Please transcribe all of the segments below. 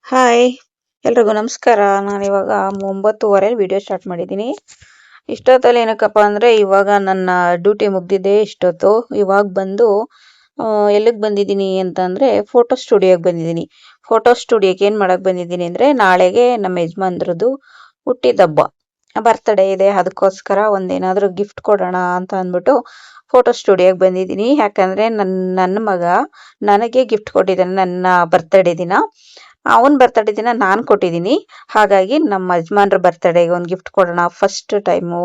Hi, ಎಲ್ರಿಗೂ ನಮಸ್ಕಾರ. ನಾನಿವಾಗ 9:30 ವಿಡಿಯೋ ಸ್ಟಾರ್ಟ್ ಮಾಡಿದ್ದೀನಿ. ಇಷ್ಟೊತ್ತಲ್ಲಿ ಏನಕ್ಕಪ್ಪ ಅಂದರೆ ಇವಾಗ ನನ್ನ ಡ್ಯೂಟಿ ಮುಗ್ದಿದೆ ಇಷ್ಟೊತ್ತು. ಇವಾಗ ಬಂದು ಎಲ್ಲಿಗೆ ಬಂದಿದ್ದೀನಿ ಅಂತಂದರೆ ಫೋಟೋ ಸ್ಟುಡಿಯೋಗೆ ಬಂದಿದ್ದೀನಿ. ಫೋಟೋ ಸ್ಟುಡಿಯೋಗೆ ಏನು ಮಾಡೋಕ್ಕೆ ಬಂದಿದ್ದೀನಿ ಅಂದರೆ ನಾಳೆಗೆ ನಮ್ಮ ಯಜಮಾನ್ರದ್ದು ಹುಟ್ಟಿದಬ್ಬ ಬರ್ತ್ಡೇ ಇದೆ. ಅದಕ್ಕೋಸ್ಕರ ಒಂದೇನಾದರೂ ಗಿಫ್ಟ್ ಕೊಡೋಣ ಅಂತ ಅಂದ್ಬಿಟ್ಟು ಫೋಟೋ ಸ್ಟುಡಿಯೋಗೆ ಬಂದಿದ್ದೀನಿ. ಯಾಕಂದರೆ ನನ್ನ ಮಗ ನನಗೆ ಗಿಫ್ಟ್ ಕೊಟ್ಟಿದ್ದಾನೆ ನನ್ನ ಬರ್ತ್ಡೇ ದಿನ. ಅವನ ಬರ್ತ್ಡೇ ದಿನ ನಾನು ಕೊಟ್ಟಿದ್ದೀನಿ. ಹಾಗಾಗಿ ನಮ್ಮ ಯಜಮಾನ್ರ ಬರ್ತ್ಡೇಗೆ ಒಂದು ಗಿಫ್ಟ್ ಕೊಡೋಣ ಫಸ್ಟ್ ಟೈಮು.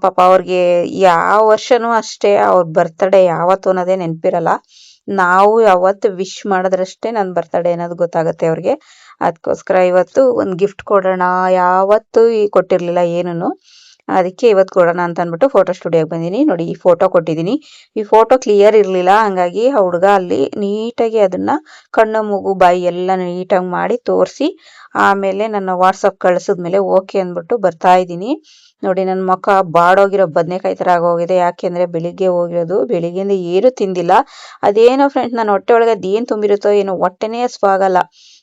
ಪಾಪ ಅವ್ರಿಗೆ ಯಾವ ವರ್ಷನೂ ಅಷ್ಟೇ ಅವ್ರ ಬರ್ತ್ಡೇ ಯಾವತ್ತು ಅನ್ನೋದೇ ನೆನಪಿರಲ್ಲ. ನಾವು ಯಾವತ್ತು ವಿಶ್ ಮಾಡಿದ್ರಷ್ಟೇ ನನ್ನ ಬರ್ತ್ಡೇ ಅನ್ನೋದು ಗೊತ್ತಾಗುತ್ತೆ ಅವ್ರಿಗೆ. ಅದಕ್ಕೋಸ್ಕರ ಇವತ್ತು ಒಂದು ಗಿಫ್ಟ್ ಕೊಡೋಣ, ಯಾವತ್ತೂ ಕೊಟ್ಟಿರಲಿಲ್ಲ ಏನೂ. ಅದಕ್ಕೆ ಇವತ್ತು ಕೊಡೋಣ ಅಂತ ಅಂದ್ಬಿಟ್ಟು ಫೋಟೋ ಸ್ಟುಡಿಯೋಗೆ ಬಂದೀನಿ. ನೋಡಿ, ಈ ಫೋಟೋ ಕೊಟ್ಟಿದ್ದೀನಿ. ಈ ಫೋಟೋ ಕ್ಲಿಯರ್ ಇರಲಿಲ್ಲ, ಹಂಗಾಗಿ ಆ ಹುಡುಗ ಅಲ್ಲಿ ನೀಟಾಗಿ ಅದನ್ನು ಕಣ್ಣು ಮೂಗು ಬಾಯಿ ಎಲ್ಲ ನೀಟಾಗಿ ಮಾಡಿ ತೋರಿಸಿ ಆಮೇಲೆ ನನ್ನ ವಾಟ್ಸಪ್ ಕಳಿಸಿದ್ಮೇಲೆ ಓಕೆ ಅಂದ್ಬಿಟ್ಟು ಬರ್ತಾ ಇದ್ದೀನಿ. ನೋಡಿ, ನನ್ನ ಮುಖ ಬಾಡೋಗಿರೋ ಬದನೆಕಾಯಿ ಥರ ಆಗೋಗಿದೆ. ಯಾಕೆಂದರೆ ಬೆಳಿಗ್ಗೆ ಹೋಗಿರೋದು, ಬೆಳಿಗ್ಗೆಯಿಂದ ಏನೂ ತಿಂದಿಲ್ಲ. ಅದೇನೋ ಫ್ರೆಂಡ್ಸ್, ನನ್ನ ಹೊಟ್ಟೆ ಒಳಗೆ ಅದೇನು ತುಂಬಿರುತ್ತೋ ಏನೋ, ಹೊಟ್ಟೆನೇ ಹಸ್ವಾಗಲ್ಲ.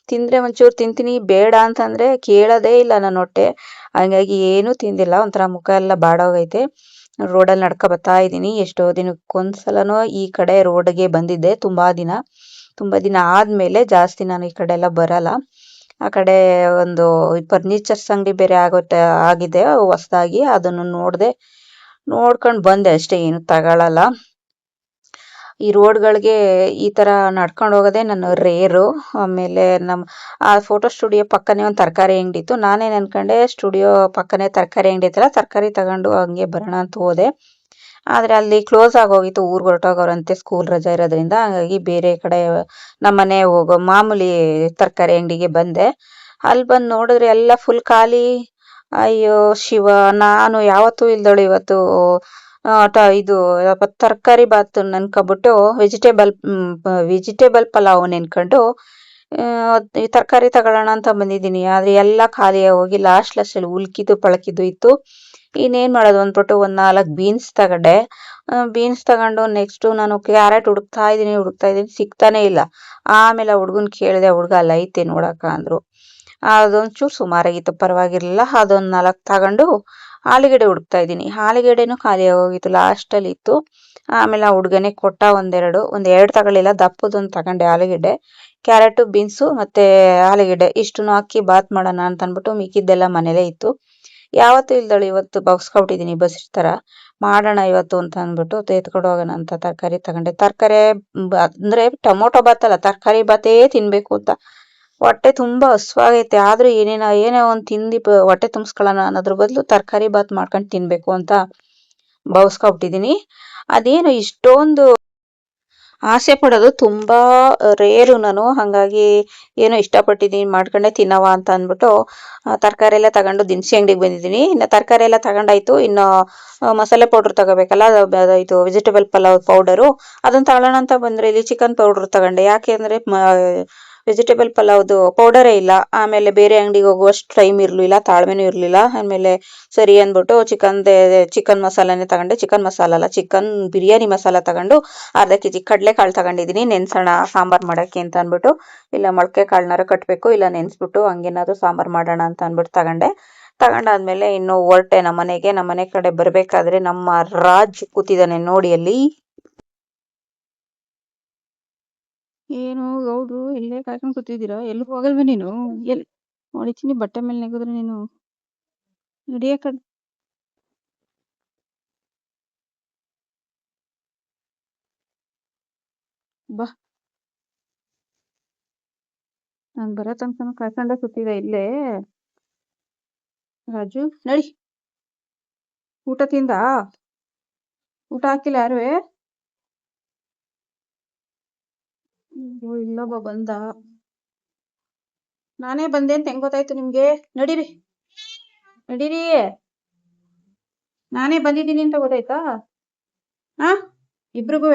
ತಿಂದರೆ ಒಂಚೂರು ತಿಂತೀನಿ, ಬೇಡ ಅಂತಂದರೆ ಕೇಳೋದೇ ಇಲ್ಲ ನನ್ನ ಹೊಟ್ಟೆ. ಹಂಗಾಗಿ ಏನೂ ತಿಂದಿಲ್ಲ, ಒಂಥರ ಮುಖ ಎಲ್ಲ ಬಾಡೋಗೈತೆ. ರೋಡಲ್ಲಿ ನಡ್ಕೊ ಬರ್ತಾ ಇದ್ದೀನಿ. ಎಷ್ಟೋ ದಿನಕ್ಕೊಂದ್ಸಲನೋ ಈ ಕಡೆ ರೋಡ್ಗೆ ಬಂದಿದ್ದೆ. ತುಂಬ ದಿನ ಆದಮೇಲೆ ಜಾಸ್ತಿ ನಾನು ಈ ಕಡೆ ಎಲ್ಲ ಬರಲ್ಲ. ಆ ಕಡೆ ಒಂದು ಫರ್ನಿಚರ್ಸ್ ಅಂಗಡಿ ಬೇರೆ ಆಗಿದೆ ಹೊಸದಾಗಿ, ಅದನ್ನು ನೋಡ್ಕೊಂಡು ಬಂದೆ ಅಷ್ಟೇ, ಏನು ತಗೊಳ್ಳಲ್ಲ. ಈ ರೋಡ್ಗಳಿಗೆ ಈ ಥರ ನಡ್ಕೊಂಡು ಹೋಗೋದೇ ನನ್ನ ರೇರು. ಆಮೇಲೆ ಆ ಫೋಟೋ ಸ್ಟುಡಿಯೋ ಪಕ್ಕನೇ ಒಂದು ತರಕಾರಿ ಅಂಗಡಿ ಇತ್ತು. ನಾನೇನು ಅನ್ಕೊಂಡೆ, ಸ್ಟುಡಿಯೋ ಪಕ್ಕನೇ ತರಕಾರಿ ಅಂಗಡಿ ಇತ್ತಲ್ಲ, ತರಕಾರಿ ತಗೊಂಡು ಹಂಗೆ ಬರೋಣ ಅಂತ ಹೋದೆ. ಆದರೆ ಅಲ್ಲಿ ಕ್ಲೋಸ್ ಆಗೋಗಿತ್ತು, ಊರಿಗೆ ಹೊರಟೋಗೋರಂತೆ ಸ್ಕೂಲ್ ರಜೆ ಇರೋದ್ರಿಂದ. ಹಾಗಾಗಿ ಬೇರೆ ಕಡೆ ನಮ್ಮನೆ ಹೋಗೋ ಮಾಮೂಲಿ ತರಕಾರಿ ಅಂಗಡಿಗೆ ಬಂದೆ. ಅಲ್ಲಿ ಬಂದು ನೋಡಿದ್ರೆ ಎಲ್ಲ ಫುಲ್ ಖಾಲಿ. ಅಯ್ಯೋ ಶಿವ, ನಾನು ಯಾವತ್ತೂ ಇಲ್ದಳು ಇವತ್ತು ಇದು ತರಕಾರಿ ಬಾತ್ ನೆನ್ಕೊಬಿಟ್ಟು ವೆಜಿಟೇಬಲ್ ಪಲಾವ್ ನೆನ್ಕೊಂಡು ಈ ತರಕಾರಿ ತಗೊಳ್ಳೋಣ ಅಂತ ಬಂದಿದ್ದೀನಿ. ಆದರೆ ಎಲ್ಲ ಖಾಲಿಯಾಗಿ ಹೋಗಿ ಲಾಸ್ಟಲ್ಲಿ ಉಲ್ಕಿದ್ದು ಪಳಕಿದ್ದು ಇತ್ತು. ಇನ್ನೇನು ಮಾಡೋದು ಅಂದ್ಬಿಟ್ಟು ಒಂದು 4 ಬೀನ್ಸ್ ತಗೊಂಡೆ. ಬೀನ್ಸ್ ತಗೊಂಡು ನೆಕ್ಸ್ಟು ನಾನು ಕ್ಯಾರೆಟ್ ಹುಡುಕ್ತಾ ಇದ್ದೀನಿ, ಸಿಗ್ತಾನೇ ಇಲ್ಲ. ಆಮೇಲೆ ಹುಡುಗನ ಕೇಳಿದೆ, ಹುಡುಗ ಅಲ್ಲ ಐತೆ ನೋಡಕ್ಕ ಅಂದರು. ಅದೊಂಚೂರು ಸುಮಾರಾಗಿತ್ತು, ಪರವಾಗಿರಲಿಲ್ಲ. ಅದೊಂದು 4 ತಗೊಂಡು ಆಲೂಗಡ್ಡೆ ಹುಡುಕ್ತಾ ಇದ್ದೀನಿ. ಆಲೂಗಡ್ಡೆನೂ ಖಾಲಿಯಾಗಿ ಹೋಗಿತ್ತು, ಲಾಸ್ಟಲ್ಲಿ ಇತ್ತು. ಆಮೇಲೆ ಆ ಹುಡುಗನೇ ಕೊಟ್ಟ ಎರಡು ತಗೊಳ್ಳಿಲ್ಲ, ದಪ್ಪದೊಂದು ತಗೊಂಡೆ ಆಲೂಗಡ್ಡೆ. ಕ್ಯಾರೆಟು, ಬೀನ್ಸು ಮತ್ತು ಆಲೂಗಡ್ಡೆ ಇಷ್ಟನ್ನು ಹಾಕಿ ಬಾತ್ ಮಾಡೋಣ ಅಂತ ಅಂದ್ಬಿಟ್ಟು ಮಿಕ್ಕಿದ್ದೆಲ್ಲ ಮನೇಲೇ ಇತ್ತು. ಯಾವತ್ತೂ ಇಲ್ದಳು ಇವತ್ತು ಬಗ್ಸ್ಕೊಬಿಟ್ಟಿದ್ದೀನಿ ಬಸ್ ಥರ. ಮಾಡೋಣ ಇವತ್ತು ಅಂತ ಅಂದ್ಬಿಟ್ಟು ಎತ್ಕೊಂಡು ಹೋಗೋಣ ಅಂತ ತರಕಾರಿ ತಗೊಂಡೆ. ತರಕಾರಿ ಅಂದರೆ ಟೊಮೊಟೊ ಬಾತ್ ಅಲ್ಲ, ತರಕಾರಿ ಬಾತೇ ತಿನ್ನಬೇಕು ಅಂತ ಹೊಟ್ಟೆ ತುಂಬ ಹಸ್ವಾಗೈತೆ. ಆದರೂ ಏನೋ ಒಂದು ತಿಂದು ಹೊಟ್ಟೆ ತುಂಬಿಸ್ಕೊಳ್ಳೋಣ ಅನ್ನೋದ್ರ ಬದಲು ತರಕಾರಿ ಬಾತ್ ಮಾಡ್ಕೊಂಡು ತಿನ್ನಬೇಕು ಅಂತ ಬಗ್ಸ್ಕೊಬಿಟ್ಟಿದ್ದೀನಿ. ಅದೇನು ಇಷ್ಟೊಂದು ಆಸೆ ಪಡೋದು ತುಂಬ ರೇರು ನಾನು. ಹಾಗಾಗಿ ಏನೋ ಇಷ್ಟಪಟ್ಟಿದ್ದೀನಿ, ಮಾಡ್ಕೊಂಡೆ ತಿನ್ನವ ಅಂತ ಅಂದ್ಬಿಟ್ಟು ತರಕಾರಿ ಎಲ್ಲ ತಗೊಂಡು ದಿನಸಿ ಅಂಗಡಿಗೆ ಬಂದಿದ್ದೀನಿ. ಇನ್ನು ತರಕಾರಿ ಎಲ್ಲ ತಗೊಂಡಾಯ್ತು. ಇನ್ನು ಮಸಾಲೆ ಪೌಡ್ರ್ ತಗೋಬೇಕಲ್ಲ, ಇದು ವೆಜಿಟೇಬಲ್ ಪಲಾವ್ ಪೌಡರು, ಅದನ್ನು ತಗೊಳ್ಳೋಣ ಅಂತ ಬಂದರೆ ಇಲ್ಲಿ ಚಿಕನ್ ಪೌಡ್ರ್ ತಗೊಂಡೆ. ಯಾಕೆ ಅಂದರೆ ವೆಜಿಟೇಬಲ್ ಪಲಾವ್ದು ಪೌಡರೇ ಇಲ್ಲ. ಆಮೇಲೆ ಬೇರೆ ಅಂಗಡಿಗೆ ಹೋಗುವಷ್ಟು ಟೈಮ್ ಇರಲಿಲ್ಲ, ತಾಳ್ಮೆನೂ ಇರಲಿಲ್ಲ. ಆಮೇಲೆ ಸರಿ ಅಂದ್ಬಿಟ್ಟು ಚಿಕನ್ ಮಸಾಲಾನೇ ತಗೊಂಡೆ. ಚಿಕನ್ ಮಸಾಲ ಅಲ್ಲ, ಚಿಕನ್ ಬಿರಿಯಾನಿ ಮಸಾಲ ತಗೊಂಡು ಅರ್ಧ kg ಕಡಲೆಕಾಳು ತಗೊಂಡಿದ್ದೀನಿ, ನೆನ್ಸೋಣ ಸಾಂಬಾರು ಮಾಡೋಕ್ಕೆ ಅಂತ ಅಂದ್ಬಿಟ್ಟು. ಇಲ್ಲ ಮೊಳಕೆ ಕಾಳನ್ನಾರು ಕಟ್ಟಬೇಕು, ಇಲ್ಲ ನೆನೆಸ್ಬಿಟ್ಟು ಹಂಗೇನಾದ್ರು ಸಾಂಬಾರು ಮಾಡೋಣ ಅಂತ ಅಂದ್ಬಿಟ್ಟು ತಗೊಂಡಾದ್ಮೇಲೆ ಇನ್ನು ಹೊರಟೆ ನಮ್ಮ ಮನೆ ಕಡೆ ಬರಬೇಕಾದ್ರೆ ನಮ್ಮ ರಾಜ್ ಕೂತಿದ್ದಾನೆ ನೋಡಿ ಅಲ್ಲಿ. ಏನು ಹೌದು, ಇಲ್ಲೇ ಕಾಯ್ಕೊಂಡು ಕೂತಿದ್ದೀರಾ? ಎಲ್ಲಿ ಹೋಗಲ್ವ ನೀನು? ಎಲ್ಲಿ ಹೊಡಿತೀನಿ ಬಟ್ಟೆ ಮೇಲೆ ನೆಗೆದ್ರೆ ನೀನು ನಡಿಯ ಕಡೆ. ಬಾ, ನಾನು ಬರೋ ತನಕ ಕಾಯ್ಕೊಂಡೆ ಕೂತಿದ್ದೆ ಇಲ್ಲೇ. ರಾಜು ನಡಿ, ಊಟ ತಿಂದ? ಊಟ ಹಾಕಿಲ್ಲ ಯಾರುವೆ? ಇಲ್ಲ ಬಂದ. ನಾನೇ ಬಂದೆ ಅಂತ ಹೆಂಗ್ ಗೊತ್ತಾಯ್ತು ನಿಮ್ಗೆ? ನಡೀರಿ, ನಾನೇ ಬಂದಿದ್ದೀನಿ ಅಂತ ಗೊತ್ತಾಯ್ತಾ? ಇಬ್ರಿಗೂ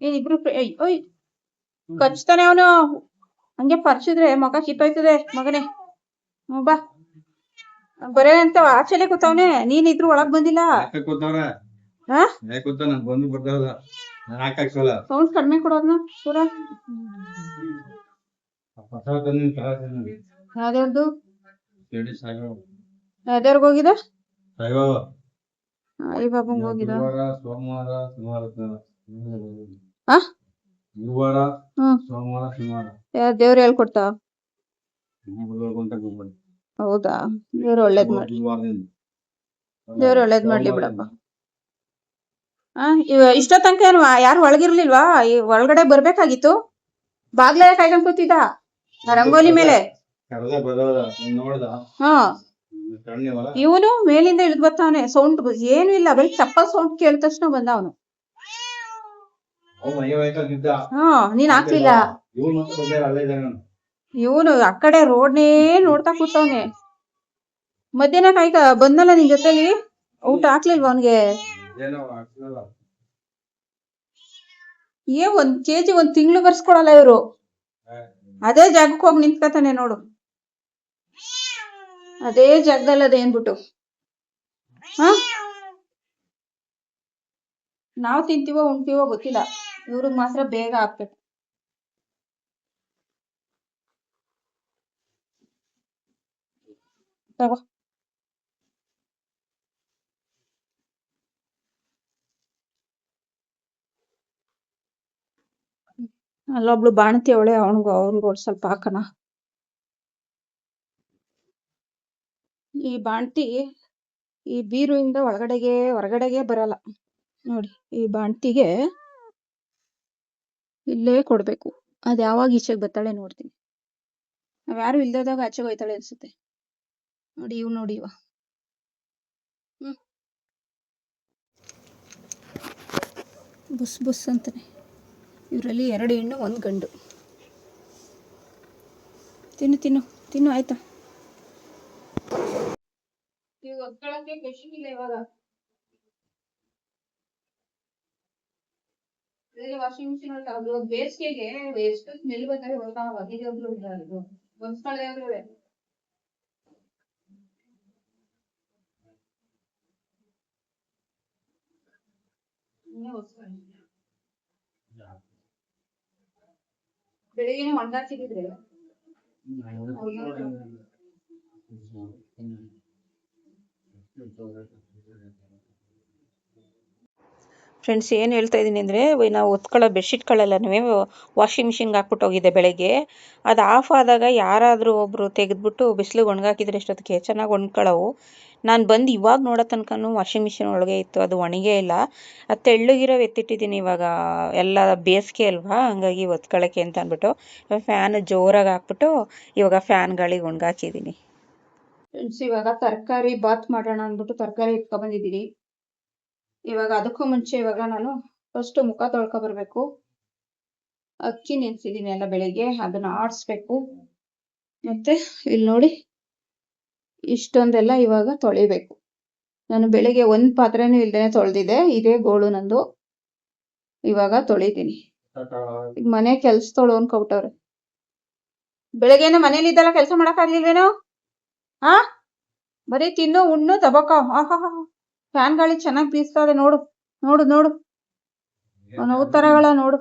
ಏನಿಬ್ರು ಓಯ್ ಕಚ್ತಾನೆ ಅವನು. ಹಂಗೆ ಪರ್ಚಿದ್ರೆ ಮಗ ಕಿತ್ತೋಯ್ತದೆ ಮಗನೇ. ಬಾ, ಬರೇ ಅಂತ ಆಚೆಲೆ ಕೂತವನೆ, ನೀನಿದ್ರು ಒಳಗ್ ಬಂದಿಲ್ಲ. ಸೌಂಡ್ ಕಡಿಮೆ ಕೊಡೋದ್ನ ಕೂಡ. ಯಾವ್ದ್ಯಾವ್ದು ಯಾವ್ದ್ಯಾವ್ರಿಗೆ ಹೋಗಿದ ಈ ಬಾಬಂಗ್ ಹೋಗಿದ ದೇವ್ರು ಹೇಳ್ಕೊಡ್ತಾ ಹೌದಾ ದೇವ್ರು ಒಳ್ಳೇದ್ ಮಾಡ್ಲಿ ದೇವ್ರು ಒಳ್ಳೇದ್ ಮಾಡ್ಲಿ ಬಿಡಪ್ಪ. ಇಷ್ಟ ತನಕ ಏನು ಯಾರು ಒಳಗಿರ್ಲಿಲ್ವಾ? ಈ ಒಳಗಡೆ ಬರ್ಬೇಕಾಗಿತ್ತು, ಬಾಗ್ಲೇ ಕಾಯ್ಕೊಂಡ್ ಕೂತಿದ್ದ ರಂಗೋಲಿ ಮೇಲೆ. ಹಾ ಇವನು ಮೇಲಿಂದ ಇಳಿದ್ ಬರ್ತಾವನೆ, ಸೌಂಡ್ ಏನು ಇಲ್ಲ, ಬರೀ ಚಪ್ಪಲ್ ಸೌಂಡ್ ಕೇಳಿದ ತಕ್ಷಣ ಬಂದ ಅವನು. ನೀನ್ ಹಾಕ್ಲಿಲ್ಲ. ಇವನು ಆ ಕಡೆ ರೋಡ್ನೇ ನೋಡ್ತಾ ಕೂತವನೆ. ಮಧ್ಯಾಹ್ನ ಕಾಯ್ಕ ಬಂದಲ್ಲ ನಿನ್ ಜೊತೆಲಿ, ಊಟ ಹಾಕ್ಲಿಲ್ವ ಅವನ್ಗೆ? 1 kg 1 ತಿಂಗಳು ಬರ್ಸ್ಕೊಳಲ್ಲ ಇವ್ರು. ಅದೇ ಜಾಗಕ್ಕೆ ಹೋಗಿ ನಿಂತ್ಕತಾನೆ ನೋಡು, ಅದೇ ಜಾಗದಲ್ಲಿ ಅದೇ ಏನ್ಬಿಟ್ಟು. ನಾವು ತಿಂತೀವೋ ಉಣ್ತೀವೋ ಗೊತ್ತಿಲ್ಲ, ಇವ್ರಿಗೆ ಮಾತ್ರ ಬೇಗ ಹಾಕ್ಬೇಕು. ತಗೋ. ಅಲ್ಲೊಬ್ಳು ಬಾಣತಿ ಅವಳೆ, ಅವ್ನಿಗೆ ಸ್ವಲ್ಪ ಹಾಕಣ. ಈ ಬಾಣ್ತಿ ಈ ಬೀರುಯಿಂದ ಹೊರಗಡೆಗೆ ಬರಲ್ಲ ನೋಡಿ. ಈ ಬಾಣ್ತಿಗೆ ಇಲ್ಲೇ ಕೊಡ್ಬೇಕು. ಅದ್ ಯಾವಾಗ ಈಚೆಗೆ ಬರ್ತಾಳೆ ನೋಡ್ತೀನಿ. ನಾವ್ ಯಾರು ಇಲ್ದಾಗ ಆಚೆಗೆ ಹೋಯ್ತಾಳೆ ಅನ್ಸುತ್ತೆ ನೋಡಿ. ನೋಡಿ ಇವ ಬುಸ್ ಬುಸ್ ಅಂತಾನೆ. ಇವರಲ್ಲಿ 2 ಹೆಣ್ಣು 1 ಗಂಡು. ತಿನ್ನು ಆಯ್ತಾ? ಈಗ ಒತ್ಕೊಳ್ಳೋಕೆ ಮೆಷಿನ್ ಇಲ್ಲ ಇವಾಗ. ವಾಷಿಂಗ್ ಮಿಷಿನ್ ಉಂಟು. ಅದು ಬೇಸಿಗೆಗೆ ಎಷ್ಟು ಸ್ಮೆಲ್ ಬರ್ತಾರೆ ಗೊತ್ತಾ? ಒಗಿದೋಗ್ಲು ಇದು ಒನ್ಸ್ಕೊಳ್ಳೋದೇ. ಬೆಳಿಗ್ಗೆ ಒಣಗಾಕ್ತಿದ್ರೆ ಫ್ರೆಂಡ್ಸ್, ಏನು ಹೇಳ್ತಾ ಇದ್ದೀನಿ ಅಂದರೆ, ನಾವು ಒತ್ಕೊಳ್ಳೋ ಬೆಡ್ಶೀಟ್ಗಳೆಲ್ಲನೂ ವಾಷಿಂಗ್ ಮಿಷಿನ್ಗೆ ಹಾಕ್ಬಿಟ್ಟು ಹೋಗಿದ್ದೆ ಬೆಳಗ್ಗೆ. ಅದು ಆಫ್ ಆದಾಗ ಯಾರಾದರೂ ಒಬ್ಬರು ತೆಗೆದ್ಬಿಟ್ಟು ಬಿಸಿಲಿಗೆ ಒಣಗಾಕಿದ್ರೆ ಎಷ್ಟೊತ್ತಿಗೆ ಚೆನ್ನಾಗಿ ಒಣ್ಕೊಳ್ಳೋವು. ನಾನು ಬಂದು ಇವಾಗ ನೋಡೋ ತನಕನೂ ವಾಷಿಂಗ್ ಮಿಷಿನ್ ಒಳಗೆ ಇತ್ತು, ಅದು ಒಣಗೇ ಇಲ್ಲ. ಅದು ತೆಳ್ಳಗಿರೋ ಎತ್ತಿಟ್ಟಿದ್ದೀನಿ. ಇವಾಗ ಎಲ್ಲ ಬೇಸಿಗೆ ಅಲ್ವಾ, ಹಂಗಾಗಿ ಒತ್ಕೊಳ್ಳೋಕ್ಕೆ ಅಂತ ಅಂದ್ಬಿಟ್ಟು ಫ್ಯಾನ್ ಜೋರಾಗಿ ಹಾಕ್ಬಿಟ್ಟು ಇವಾಗ ಫ್ಯಾನ್ ಗಾಳಿಗೆ ಒಣಗಾಕಿದ್ದೀನಿ. ಫ್ರೆಂಡ್ಸ್, ಇವಾಗ ತರಕಾರಿ ಬಾತ್ ಮಾಡೋಣ ಅಂದ್ಬಿಟ್ಟು ತರಕಾರಿ ಇಟ್ಕೊಬಂದಿದ್ದೀನಿ. ಇವಾಗ ಅದಕ್ಕೂ ಮುಂಚೆ ಇವಾಗ ನಾನು ಫಸ್ಟ್ ಮುಖ ತೊಳ್ಕೊಬರ್ಬೇಕು. ಅಕ್ಕಿ ನೆನೆಸಿದ್ದೀನಿ ಎಲ್ಲ ಬೆಳಿಗ್ಗೆ, ಅದನ್ನ ಆಡಿಸ್ಬೇಕು. ಮತ್ತೆ ಇಲ್ಲಿ ನೋಡಿ, ಇಷ್ಟೊಂದೆಲ್ಲ ಇವಾಗ ತೊಳಿಬೇಕು. ನಾನು ಬೆಳಿಗ್ಗೆ 1 ಪಾತ್ರೆನೂ ಇಲ್ದೇನೆ ತೊಳೆದಿದ್ದೆ. ಇದೇ ಗೋಳು ನಂದು. ಇವಾಗ ತೊಳಿತೀನಿ. ಈಗ ಮನೆ ಕೆಲ್ಸದೋಳು ಅನ್ಕೊಬಿಟ್ಟವ್ರೆ. ಬೆಳಗ್ಗೆನೆ ಮನೇಲಿ ಇದ್ದಲ್ಲ, ಕೆಲಸ ಮಾಡಕ್ಕಾಗ್ಲಿಲ್ವೇನೋ? ಬರೀ ತಿನ್ನು ಉಣ್ಣು ತಬಕ. ಫ್ಯಾನ್ ಗಾಳಿ ಚೆನ್ನಾಗಿ ಬೀಸ್ತಾ ನೋಡು. ಉತ್ತರಗಳ ನೋಡು.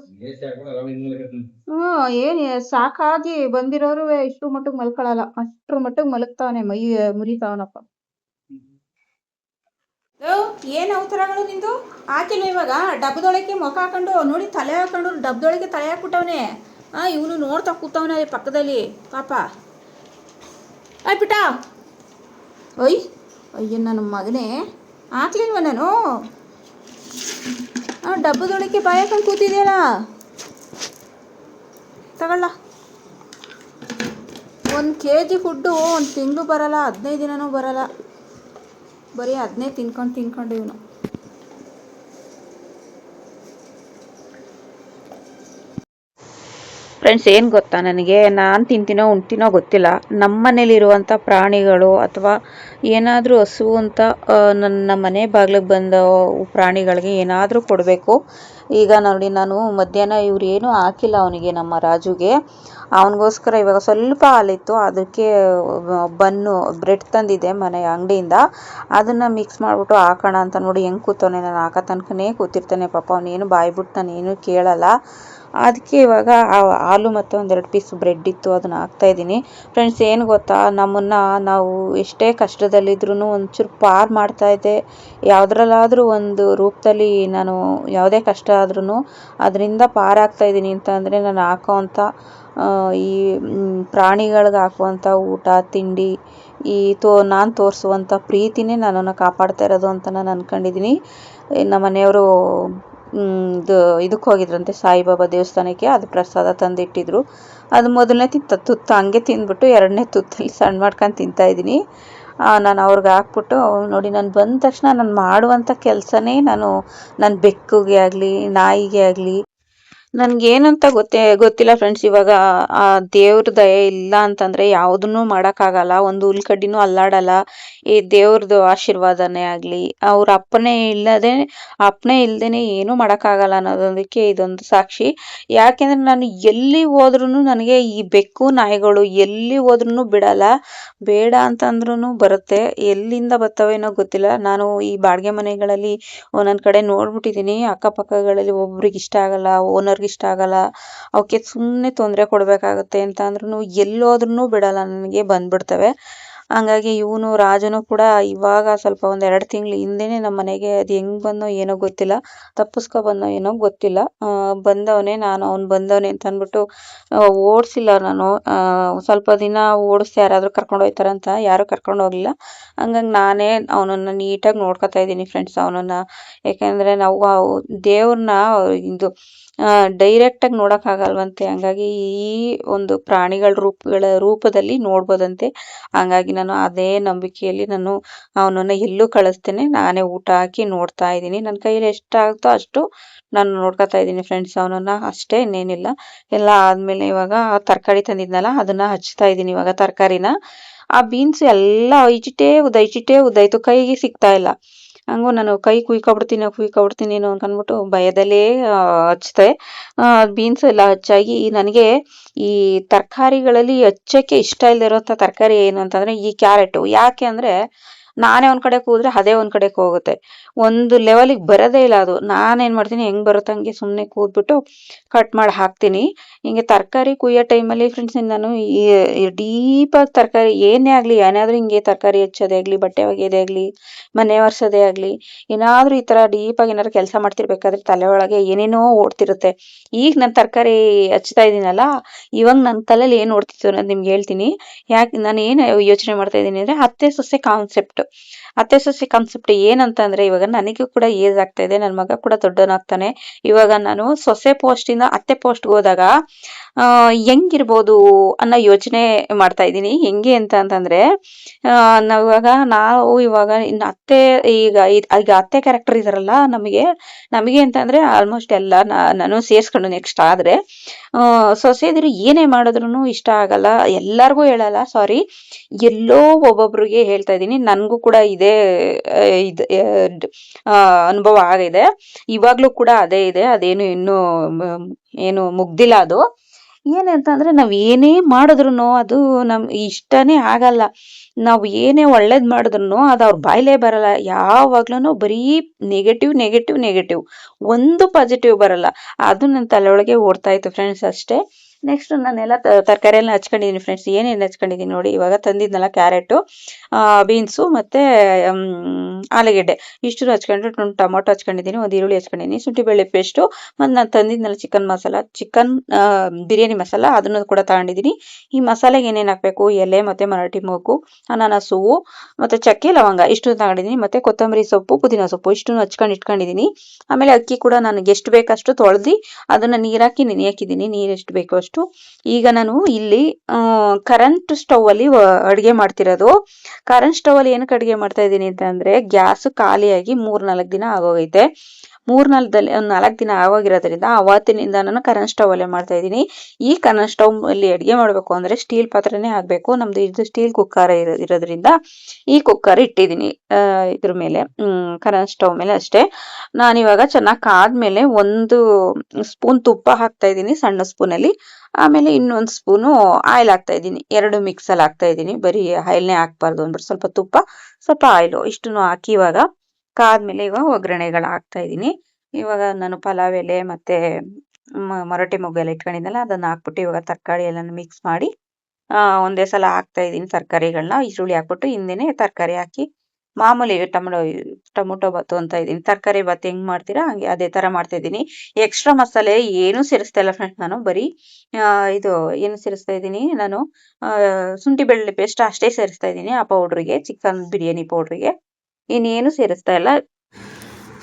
ಏನ್ ಸಾಕಾಗಿ ಬಂದಿರೋರು ಇಷ್ಟು ಮಟ್ಟಿಗೆ ಮಲ್ಕೊಳಲ್ಲ, ಅಷ್ಟ್ರ ಮಟ್ಟಿಗೆ ಮಲಗ್ತಾವನೆ, ಮೈ ಮುರಿತಾವನಪ್ಪ. ಏನ್ ಅವತರಗಳು ನಿಂದು? ಹಾಕಿಲ್ವ ಇವಾಗ? ಡಬ್ಬದೊಳಗೆ ಮುಖ ಹಾಕೊಂಡು ನೋಡಿ, ತಲೆ ಹಾಕೊಂಡು ಡಬ್ಬದೊಳಗೆ ತಲೆ ಹಾಕ್ಬಿಟ್ಟವನೆ. ಇವನು ನೋಡ್ತಾ ಕೂತವನ ಪಕ್ಕದಲ್ಲಿ ಪಾಪ. ಆಯ್ಬಿಟ್ಟ. ಅಯ್ಯೋ ನನ್ನ ಮಗನೇ, ಹಾಕ್ಲಿಲ್ವ ನಾನು? ಡಬ್ಬದೊಳಕ್ಕೆ ಬಾಯಿ ಹಾಕೊಂಡು ಕೂತಿದ್ಯಲ್ಲ, ತಗೊಳ್ಳ. 1 kg ಫುಡ್ಡು 1 ತಿಂಗಳು ಬರಲ್ಲ, 15 ದಿನನೂ ಬರಲ್ಲ. ಬರೀ ಅದನ್ನೇ ತಿನ್ಕೊಂಡು ಇವನು. ಫ್ರೆಂಡ್ಸ್, ಏನು ಗೊತ್ತಾ, ನನಗೆ ನಾನು ತಿಂತೀನೋ ಉಣ್ತೀನೋ ಗೊತ್ತಿಲ್ಲ, ನಮ್ಮ ಮನೇಲಿರುವಂಥ ಪ್ರಾಣಿಗಳು ಅಥವಾ ಏನಾದರೂ ಹಸು ಅಂತ ನನ್ನ ಮನೆ ಬಾಗಿಲಿಗೆ ಬಂದ ಪ್ರಾಣಿಗಳಿಗೆ ಏನಾದರೂ ಕೊಡಬೇಕು. ಈಗ ನೋಡಿ, ನಾನು ಮಧ್ಯಾಹ್ನ ಇವ್ರೇನು ಹಾಕಿಲ್ಲ ಅವನಿಗೆ, ನಮ್ಮ ರಾಜುಗೆ. ಅವನಿಗೋಸ್ಕರ ಇವಾಗ ಸ್ವಲ್ಪ ಹಾಲಿತ್ತು, ಅದಕ್ಕೆ ಬ್ರೆಡ್ ತಂದಿದ್ದೆ ಮನೆ ಅಂಗಡಿಯಿಂದ. ಅದನ್ನು ಮಿಕ್ಸ್ ಮಾಡಿಬಿಟ್ಟು ಹಾಕೋಣ ಅಂತ ನೋಡಿ ಹೆಂಗೆ ಕೂತವನೆ. ನಾನು ಹಾಕೋ ತನಕನೇ ಕೂತಿರ್ತಾನೆ ಪಾಪ. ಅವನೇನು ಬಾಯ್ಬಿಟ್ಟು ನಾನೇನು ಕೇಳಲ್ಲ. ಅದಕ್ಕೆ ಇವಾಗ ಹಾಲು ಮತ್ತು ಒಂದೆರಡು ಪೀಸ್ ಬ್ರೆಡ್ ಇತ್ತು, ಅದನ್ನ ಹಾಕ್ತಾ ಇದ್ದೀನಿ ಫ್ರೆಂಡ್ಸ್. ಏನು ಗೊತ್ತಾ, ನಮ್ಮನ್ನ ನಾವು ಎಷ್ಟೇ ಕಷ್ಟದಲ್ಲಿದ್ರೂ ಒಂಚೂರು ಪಾರ್ ಮಾಡ್ತಾ ಇದ್ದೆ. ಯಾವುದ್ರಲ್ಲಾದ್ರೂ ಒಂದು ರೂಪದಲ್ಲಿ ನಾನು ಯಾವುದೇ ಕಷ್ಟ ಆದ್ರೂ ಅದರಿಂದ ಪಾರಾಗ್ತಾ ಇದ್ದೀನಿ ಅಂತ ಅಂದರೆ ನಾನು ಹಾಕೋವಂಥ ಈ ಪ್ರಾಣಿಗಳಿಗೆ ಹಾಕುವಂಥ ಊಟ ತಿಂಡಿ, ನಾನು ತೋರಿಸುವಂಥ ಪ್ರೀತಿನೇ ನನ್ನನ್ನು ಕಾಪಾಡ್ತಾ ಇರೋದು ಅಂತ ನಾನು ಅಂದ್ಕೊಂಡಿದ್ದೀನಿ. ನಮ್ಮ ಮನೆಯವರು ಇದಕ್ಕೆ ಹೋಗಿದ್ರಂತೆ, ಸಾಯಿಬಾಬಾ ದೇವಸ್ಥಾನಕ್ಕೆ. ಅದು ಪ್ರಸಾದ ತಂದಿಟ್ಟಿದ್ರು. ಅದು ಮೊದಲನೇ ತುತ್ತು ಹಂಗೆ ತಿಂದ್ಬಿಟ್ಟು ಎರಡನೇ ತುತ್ತಲ್ಲಿ ಸಣ್ಣ ಮಾಡ್ಕೊಂಡು ತಿಂತಾ ಇದ್ದೀನಿ. ನಾನು ಅವ್ರಿಗೆ ಹಾಕ್ಬಿಟ್ಟು, ನೋಡಿ ನಾನು ಬಂದ ತಕ್ಷಣ ನಾನು ಮಾಡುವಂಥ ಕೆಲಸನೇ ನನ್ನ ಬೆಕ್ಕುಗೆ ಆಗಲಿ ನಾಯಿಗೆ ಆಗಲಿ ನನ್ಗೇನಂತ ಗೊತ್ತಿಲ್ಲ ಫ್ರೆಂಡ್ಸ್. ಇವಾಗ ಆ ದೇವ್ರ ದಯೆ ಇಲ್ಲ ಅಂತಂದ್ರೆ ಯಾವುದನ್ನು ಮಾಡೋಕ್ಕಾಗಲ್ಲ. ಒಂದು ಹುಲ್ಕಡ್ಡಿನೂ ಅಲ್ಲಾಡಲ್ಲ. ಈ ದೇವ್ರದ್ದು ಆಶೀರ್ವಾದನೇ ಆಗ್ಲಿ, ಅವ್ರ ಅಪ್ಪನೇ ಇಲ್ದೇನೆ ಏನೂ ಮಾಡೋಕ್ಕಾಗಲ್ಲ ಅನ್ನೋದಕ್ಕೆ ಇದೊಂದು ಸಾಕ್ಷಿ. ಯಾಕೆಂದ್ರೆ ನಾನು ಎಲ್ಲಿ ಹೋದ್ರೂ ನನಗೆ ಈ ಬೆಕ್ಕು ನಾಯಿಗಳು ಎಲ್ಲಿ ಹೋದ್ರೂ ಬಿಡಲ್ಲ. ಬೇಡ ಅಂತಂದ್ರೂ ಬರುತ್ತೆ. ಎಲ್ಲಿಂದ ಬರ್ತವೇನೋ ಗೊತ್ತಿಲ್ಲ. ನಾನು ಈ ಬಾಡಿಗೆ ಮನೆಗಳಲ್ಲಿ ಒಂದೊಂದು ಕಡೆ ನೋಡ್ಬಿಟ್ಟಿದ್ದೀನಿ, ಅಕ್ಕಪಕ್ಕಗಳಲ್ಲಿ ಒಬ್ರಿಗೆ ಇಷ್ಟ ಆಗಲ್ಲ, ಓನರ್ಗೆ ಇಷ್ಟ ಆಗಲ್ಲ, ಅವಕ್ಕೆ ಸುಮ್ಮನೆ ತೊಂದರೆ ಕೊಡಬೇಕಾಗತ್ತೆ ಅಂತ ಅಂದ್ರೂ ಎಲ್ಲೋದ್ರೂ ಬಿಡಲ್ಲ, ನನಗೆ ಬಂದ್ಬಿಡ್ತವೆ. ಹಂಗಾಗಿ ಇವನು ರಾಜನು ಕೂಡ ಇವಾಗ ಸ್ವಲ್ಪ ಒಂದು 2 ತಿಂಗಳು ಹಿಂದೆನೆ ನಮ್ಮ ಮನೆಗೆ ಅದು ಹೆಂಗ್ ಬಂದೋ ಏನೋ ಗೊತ್ತಿಲ್ಲ, ತಪ್ಪಿಸ್ಕೊ ಬಂದೋ ಏನೋ ಗೊತ್ತಿಲ್ಲ. ಬಂದವನೇ, ನಾನು ಅವ್ನು ಬಂದವನೇ ಅಂತ ಅಂದ್ಬಿಟ್ಟು ಓಡಿಸಿಲ್ಲ ನಾನು. ಸ್ವಲ್ಪ ದಿನ ಓಡಿಸ್ದೆ, ಯಾರಾದರೂ ಕರ್ಕೊಂಡು ಹೋಗ್ತಾರಂತ, ಯಾರೂ ಕರ್ಕೊಂಡು ಹೋಗ್ಲಿಲ್ಲ. ಹಂಗಾಗಿ ನಾನೇ ಅವನನ್ನು ನೀಟಾಗಿ ನೋಡ್ಕೊತಾ ಇದ್ದೀನಿ ಫ್ರೆಂಡ್ಸ್ ಅವನನ್ನು. ಯಾಕೆಂದರೆ ನಾವು ದೇವ್ರನ್ನ ಇದು ಡೈರೆಕ್ಟಾಗಿ ನೋಡೋಕ್ಕಾಗಲ್ವಂತೆ. ಹಂಗಾಗಿ ಈ ಒಂದು ಪ್ರಾಣಿಗಳ ರೂಪದಲ್ಲಿ ನೋಡ್ಬೋದಂತೆ. ಹಂಗಾಗಿ ನಾನು ಅದೇ ನಂಬಿಕೆಯಲ್ಲಿ ನಾನು ಅವನನ್ನು ಎಲ್ಲೂ ಕಳಿಸ್ತೇನೆ, ನಾನೇ ಊಟ ಹಾಕಿ ನೋಡ್ತಾ ಇದ್ದೀನಿ. ನನ್ನ ಕೈಯಲ್ಲಿ ಎಷ್ಟಾಗುತ್ತೋ ಅಷ್ಟು ನಾನು ನೋಡ್ಕೊತಾ ಇದ್ದೀನಿ ಫ್ರೆಂಡ್ಸ್ ಅವನನ್ನು, ಅಷ್ಟೇ, ಇನ್ನೇನಿಲ್ಲ. ಎಲ್ಲ ಆದಮೇಲೆ ಇವಾಗ ತರಕಾರಿ ತಂದಿದ್ನಲ್ಲ ಅದನ್ನು ಹಚ್ತಾ ಇದ್ದೀನಿ ಇವಾಗ ತರಕಾರಿನ. ಆ ಬೀನ್ಸ್ ಎಲ್ಲ ಇಚಿಟೇ ಉದ್ದಾಯ್ತು, ಕೈಗೆ ಸಿಗ್ತಾ ಇಲ್ಲ. ಹಂಗೂ ನಾನು ಕೈ ಕುಯ್ಕೊಬಿಡ್ತೀನೋ ಅನ್ಕೊಂಡ್ಬಿಟ್ಟು ಭಯದಲ್ಲೇ ಹಚ್ತೆ. ಬೀನ್ಸ್ ಎಲ್ಲ ಹಚ್ಚಾಗಿ ನನಗೆ ಈ ತರಕಾರಿಗಳಲ್ಲಿ ಹಚ್ಚಕ್ಕೆ ಇಷ್ಟ ಇಲ್ಲದಿರೋಂಥ ತರಕಾರಿ ಏನು ಅಂತಂದರೆ ಈ ಕ್ಯಾರೆಟು. ಯಾಕೆ ಅಂದರೆ ನಾನೇ ಒಂದು ಕಡೆ ಕೂದ್ರೆ ಅದೇ ಒಂದು ಕಡೆಗೆ ಹೋಗುತ್ತೆ, ಒಂದು ಲೆವೆಲಿಗೆ ಬರೋದೇ ಇಲ್ಲ ಅದು. ನಾನೇನು ಮಾಡ್ತೀನಿ, ಹೆಂಗೆ ಬರುತ್ತೆ ಹಂಗೆ ಸುಮ್ಮನೆ ಕೂದ್ಬಿಟ್ಟು ಕಟ್ ಮಾಡಿ ಹಾಕ್ತೀನಿ. ಹಿಂಗೆ ತರಕಾರಿ ಕುಯ್ಯೋ ಟೈಮಲ್ಲಿ ಫ್ರೆಂಡ್ಸ್ ನಾನು ಈ ಡೀಪಾಗಿ ತರಕಾರಿ ಏನೇ ಆಗಲಿ, ಏನಾದರೂ ಹಿಂಗೆ ತರಕಾರಿ ಹೆಚ್ಚೋದೇ ಆಗಲಿ, ಬಟ್ಟೆ ಒಗೆಯೋದೇ ಆಗಲಿ, ಮನೆ ಒರೆಸೋದೇ ಆಗಲಿ, ಏನಾದರೂ ಈ ಥರ ಡೀಪಾಗಿ ಏನಾದ್ರು ಕೆಲಸ ಮಾಡ್ತಿರ್ಬೇಕಾದ್ರೆ ತಲೆ ಒಳಗೆ ಏನೇನೋ ಓಡ್ತಿರುತ್ತೆ. ಈಗ ನಾನು ತರಕಾರಿ ಹಚ್ತಾ ಇದ್ದೀನಲ್ಲ, ಇವಾಗ ನನ್ನ ತಲೆಯಲ್ಲಿ ಏನು ಓಡ್ತಿತ್ತು ಅನ್ನೋದು ನಿಮ್ಗೆ ಹೇಳ್ತೀನಿ. ಯಾಕೆ ನಾನು ಏನು ಯೋಚನೆ ಮಾಡ್ತಾ ಇದ್ದೀನಿ ಅಂದರೆ ಅತ್ತೆ ಸೊಸೆ ಕಾನ್ಸೆಪ್ಟ್ ಏನಂತಂದರೆ, ಇವಾಗ ನನಗೂ ಕೂಡ ಏಜ್ ಆಗ್ತಾ ಇದೆ, ನನ್ನ ಮಗ ಕೂಡ ದೊಡ್ಡವನಾಗ್ತಾನೆ. ಇವಾಗ ನಾನು ಸೊಸೆ ಪೋಸ್ಟಿಂದ ಅತ್ತೆ ಪೋಸ್ಟ್ಗೆ ಹೋದಾಗ ಹೆಂಗಿರ್ಬೋದು ಅನ್ನೋ ಯೋಚನೆ ಮಾಡ್ತಾ ಇದ್ದೀನಿ. ಹೆಂಗೆ ಅಂತಂದರೆ ನಾವು ಇವಾಗ ಇನ್ನು ಅತ್ತೆ ಈಗ ಅತ್ತೆ ಕ್ಯಾರೆಕ್ಟರ್ ಇದಾರಲ್ಲ ನಮಗೆ ಅಂತಂದರೆ ಆಲ್ಮೋಸ್ಟ್ ಎಲ್ಲ ನಾನು ಸೇರಿಸ್ಕೊಂಡು ನೆಕ್ಸ್ಟ್ ಆದರೆ ಸೊಸೆದಿರು ಏನೇ ಮಾಡಿದ್ರು ಇಷ್ಟ ಆಗಲ್ಲ. ಎಲ್ಲರಿಗೂ ಹೇಳಲ್ಲ, ಸಾರಿ, ಎಲ್ಲೋ ಒಬ್ಬೊಬ್ರಿಗೆ ಹೇಳ್ತಾ ಇದ್ದೀನಿ. ನನಗೂ ಕೂಡ ಇದೇ ಅನುಭವ ಆಗಿದೆ. ಇವಾಗಲೂ ಕೂಡ ಅದೇ ಇದೆ, ಅದೇನು ಇನ್ನೂ ಏನು ಮುಗ್ದಿಲ್ಲ. ಅದು ಏನಂತಂದ್ರೆ ನಾವು ಏನೇ ಮಾಡಿದ್ರು ಅದು ನಮ್ಗೆ ಇಷ್ಟನೇ ಆಗಲ್ಲ. ನಾವು ಏನೇ ಒಳ್ಳೇದು ಮಾಡಿದ್ರು ಅದು ಅವ್ರ ಬಾಯ್ಲೇ ಬರಲ್ಲ. ಯಾವಾಗ್ಲೂ ಬರೀ ನೆಗೆಟಿವ್, ಒಂದು ಪಾಸಿಟಿವ್ ಬರಲ್ಲ. ಅದು ನನ್ನ ತಲೆ ಒಳಗೆ ಓಡ್ತಾ ಇತ್ತು ಫ್ರೆಂಡ್ಸ್, ಅಷ್ಟೇ. ನೆಕ್ಸ್ಟ್ ನಾನೆಲ್ಲ ತರಕಾರಿ ಎಲ್ಲ ಹಚ್ಕೊಂಡಿದ್ದೀನಿ ಫ್ರೆಂಡ್ಸ್. ಏನೇನು ಹಚ್ಕೊಂಡಿದ್ದೀನಿ ನೋಡಿ, ಇವಾಗ ತಂದಿದ್ನಲ್ಲ ಕ್ಯಾರೆಟು, ಬೀನ್ಸು ಮತ್ತು ಆಲೂಗೆಡ್ಡೆ ಇಷ್ಟು ಹಚ್ಕೊಂಡ್ರೆ, ಟೊಮೊಟೊ ಹಚ್ಕೊಂಡಿದ್ದೀನಿ, ಒಂದು ಈರುಳ್ಳಿ ಹಚ್ಕೊಂಡಿದ್ದೀನಿ, ಶುಂಠಿ ಬೆಳ್ಳುಳ್ಳಿ ಪೇಸ್ಟು, ಮತ್ತು ನಾನು ತಂದಿದ್ನಲ್ಲ ಚಿಕನ್ ಬಿರಿಯಾನಿ ಮಸಾಲ, ಅದನ್ನು ಕೂಡ ತಗೊಂಡಿದ್ದೀನಿ. ಈ ಮಸಾಲೆಗೆ ಏನೇನು ಹಾಕಬೇಕು, ಎಲೆ ಮತ್ತು ಮರಾಠಿ ಮೊಗ್ಗು, ಅನಾನಸ್ ಹೂವು ಮತ್ತು ಚಕ್ಕೆ ಲವಂಗ ಇಷ್ಟು ತಗೊಂಡಿದ್ದೀನಿ, ಮತ್ತು ಕೊತ್ತಂಬರಿ ಸೊಪ್ಪು, ಪುದೀನ ಸೊಪ್ಪು ಇಷ್ಟನ್ನು ಹಚ್ಕೊಂಡು ಇಟ್ಕೊಂಡಿದ್ದೀನಿ. ಆಮೇಲೆ ಅಕ್ಕಿ ಕೂಡ ನನಗೆ ಎಷ್ಟು ಬೇಕಷ್ಟು ತೊಳೆದು ಅದನ್ನು ನೀರಾಕಿ ನೆನೆಯಾಕಿದ್ದೀನಿ, ನೀರು ಎಷ್ಟು ಬೇಕೋ ಅಷ್ಟು. ಈಗ ನಾನು ಇಲ್ಲಿ ಕರೆಂಟ್ ಸ್ಟವ್ ಅಲ್ಲಿ ಅಡುಗೆ ಮಾಡ್ತಿರೋದು. ಕರೆಂಟ್ ಸ್ಟವ್ ಅಲ್ಲಿ ಏನಕ್ಕೆ ಅಡುಗೆ ಮಾಡ್ತಾ ಇದ್ದೀನಿ ಅಂತಂದ್ರೆ, ಗ್ಯಾಸ್ ಖಾಲಿಯಾಗಿ 3-4 ದಿನ ಆಗೋಗೈತೆ. 4 ದಿನ ಆಗೋಗಿರೋದ್ರಿಂದ ಅವತ್ತಿನಿಂದ ನಾನು ಕರೆಂಟ್ ಸ್ಟವ್ ಅಲ್ಲೇ ಮಾಡ್ತಾ ಇದ್ದೀನಿ. ಈ ಕರೆಂಟ್ ಸ್ಟವ್ ಅಲ್ಲಿ ಅಡುಗೆ ಮಾಡಬೇಕು ಅಂದ್ರೆ ಸ್ಟೀಲ್ ಪಾತ್ರೆನೇ ಆಗಬೇಕು. ನಮ್ದು ಇದು ಸ್ಟೀಲ್ ಕುಕ್ಕರ್ ಇರೋದ್ರಿಂದ ಈ ಕುಕ್ಕರ್ ಇಟ್ಟಿದ್ದೀನಿ ಇದ್ರ ಮೇಲೆ, ಕರೆಂಟ್ ಸ್ಟವ್ ಮೇಲೆ ಅಷ್ಟೇ. ನಾನಿವಾಗ ಚೆನ್ನಾಗಿ ಕಾದ್ಮೇಲೆ 1 ಸ್ಪೂನ್ ತುಪ್ಪ ಹಾಕ್ತಾ ಇದ್ದೀನಿ, ಸಣ್ಣ ಸ್ಪೂನಲ್ಲಿ. ಆಮೇಲೆ ಇನ್ನೊಂದು ಸ್ಪೂನು ಆಯಿಲ್ ಹಾಕ್ತಾ ಇದ್ದೀನಿ. 2 ಮಿಕ್ಸಲ್ಲಿ ಹಾಕ್ತಾ ಇದ್ದೀನಿ, ಬರೀ ಆಯಿಲ್ನೇ ಹಾಕ್ಬಾರ್ದು ಅಂದ್ಬಿಟ್ಟು ಸ್ವಲ್ಪ ತುಪ್ಪ ಸ್ವಲ್ಪ ಆಯಿಲು ಇಷ್ಟನ್ನು ಹಾಕಿ ಇವಾಗ ಕಾದ್ಮೇಲೆ ಇವಾಗ ಒಗ್ಗರಣೆಗಳು ಹಾಕ್ತಾ ಇದ್ದೀನಿ. ಇವಾಗ ನಾನು ಪಲಾವ್ ಎಲೆ ಮತ್ತೆ ಮರಟೆ ಮೊಗ್ಗು ಎಲ್ಲ ಇಟ್ಕೊಂಡಿದ್ನಲ್ಲ ಅದನ್ನ ಹಾಕ್ಬಿಟ್ಟು ಇವಾಗ ತರಕಾರಿ ಎಲ್ಲಾನು ಮಿಕ್ಸ್ ಮಾಡಿ ಒಂದೇ ಸಲ ಹಾಕ್ತಾ ಇದ್ದೀನಿ ತರಕಾರಿಗಳನ್ನ. ಈರುಳ್ಳಿ ಹಾಕ್ಬಿಟ್ಟು ಹಿಂದೆನೆ ತರಕಾರಿ ಹಾಕಿ ಮಾಮೂಲಿ ಟೊಮೊಟೊ ಬಾತು ಅಂತ ಇದ್ದೀನಿ. ತರಕಾರಿ ಬಾತ್ ಹೆಂಗ್ ಮಾಡ್ತೀರಾ ಹಂಗೆ ಅದೇ ತರ ಮಾಡ್ತಾ ಇದ್ದೀನಿ. ಎಕ್ಸ್ಟ್ರಾ ಮಸಾಲೆ ಏನು ಸೇರಿಸ್ತಾ ಇಲ್ಲ ಫ್ರೆಂಡ್ಸ್. ನಾನು ಬರೀ ಇದು ಏನು ಸೇರಿಸ್ತಾ ಇದ್ದೀನಿ ನಾನು ಶುಂಠಿ ಬೆಳ್ಳುಳ್ಳಿ ಪೇಸ್ಟ್ ಅಷ್ಟೇ ಸೇರಿಸ್ತಾ ಇದ್ದೀನಿ ಆ ಪೌಡ್ರಿಗೆ, ಚಿಕನ್ ಬಿರಿಯಾನಿ ಪೌಡ್ರಿಗೆ. ಇನ್ನೇನು ಸೇರಿಸ್ತಾ ಇಲ್ಲ